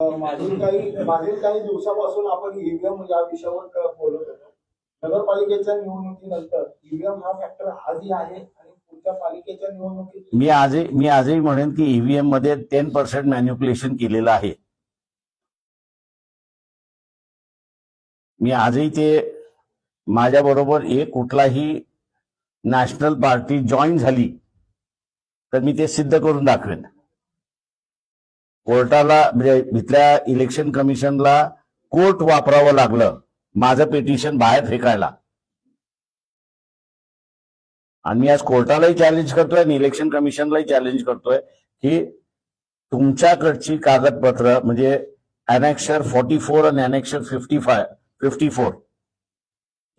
मागील काही दिवसापासून आपण ईव्हीएम या विषयावर बोलत होतो. नगरपालिकेच्या निवडणुकीनंतर ईव्हीएम हा फॅक्टर आजही आहे आणि पुढच्या पालिकेच्या निवडणुकीत मी आजही म्हणेन की ईव्हीएम मध्ये 10% मॅन्युप्युलेशन केलेलं आहे. मी आजही ते माझ्याबरोबर एक कुठलाही नॅशनल पार्टी जॉईन झाली तर मी ते सिद्ध करून दाखवेन. कोर्टाला म्हणजे इथल्या इलेक्शन कमिशनला कोर्ट वापरावं लागलं माझं पिटिशन बाहेर फेकायला. आणि मी आज कोर्टालाही चॅलेंज करतोय आणि इलेक्शन कमिशनलाही चॅलेंज करतोय की तुमच्याकडची कागदपत्र म्हणजे अनेक्शर 44 आणि अनेक्शर 54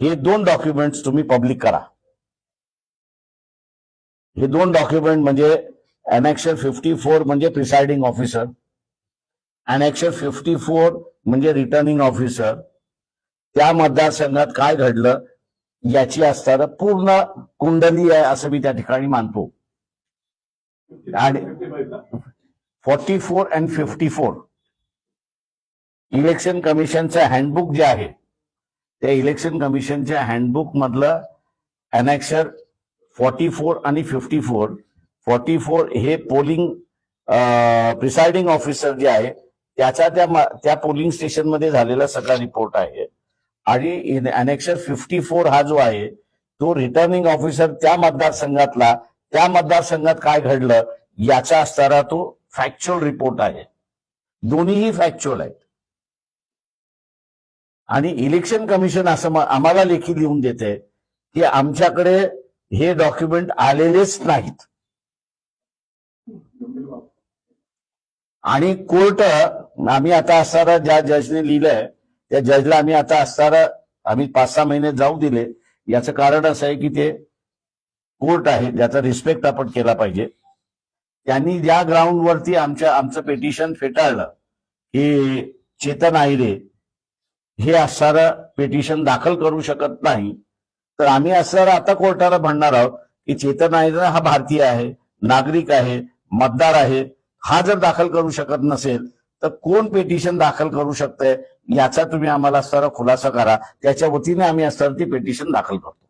हे दोन डॉक्युमेंट्स तुम्ही पब्लिक करा. हे दोन डॉक्युमेंट म्हणजे अनेक्शर 54 म्हणजे प्रिसाइडिंग ऑफिसर, अनेक्शर 54 म्हणजे रिटर्निंग ऑफिसर. त्या मतदारसंघात काय घडलं याची असताना पूर्ण कुंडली आहे असं मी त्या ठिकाणी मानतो. आणि 44 आणि 54 इलेक्शन कमिशनचं हँडबुक जे आहे त्या इलेक्शन कमिशनच्या हँडबुक मधलं अनेक्शर 44 आणि 54 हे पोलिंग प्रिसाइडिंग ऑफिसर जे आहे त्याचा त्या पोलिंग स्टेशन मध्ये झालेला सगळा रिपोर्ट आहे. आणि अनेक्शर 54 हा जो आहे तो रिटर्निंग ऑफिसर त्या मतदारसंघात काय घडलं याचा असणारा तो फॅक्च्युअल रिपोर्ट आहे. दोन्हीही फॅक्च्युअल आहेत. आणि इलेक्शन कमिशन असं आम्हाला लेखी लिहून देते की आमच्याकडे हे डॉक्युमेंट आलेलेच नाहीत. आणि कोर्ट आम्ही आता असणारा ज्या जजने लिहिलंय त्या जजला आम्ही 5-6 महिने जाऊ दिले. याचं कारण असं आहे की ते कोर्ट आहे ज्याचा रिस्पेक्ट आपण केला पाहिजे. त्यांनी ज्या ग्राउंडवरती आमचं पिटिशन फेटाळलं की चेतन आहिरे हे असणारं पिटिशन दाखल करू शकत नाही, तर आम्ही असणारं आता कोर्टाला म्हणणार आहोत की चेतन आहिरे हा भारतीय आहे, नागरिक आहे, मतदार आहे. हा जर दाखल करू शकत नसेल तर कोण पिटिशन दाखल करू शकतंय याचा तुम्ही आम्हाला असणारा खुलासा करा. त्याच्या वतीने आम्ही असणारं ती पिटिशन दाखल करतो.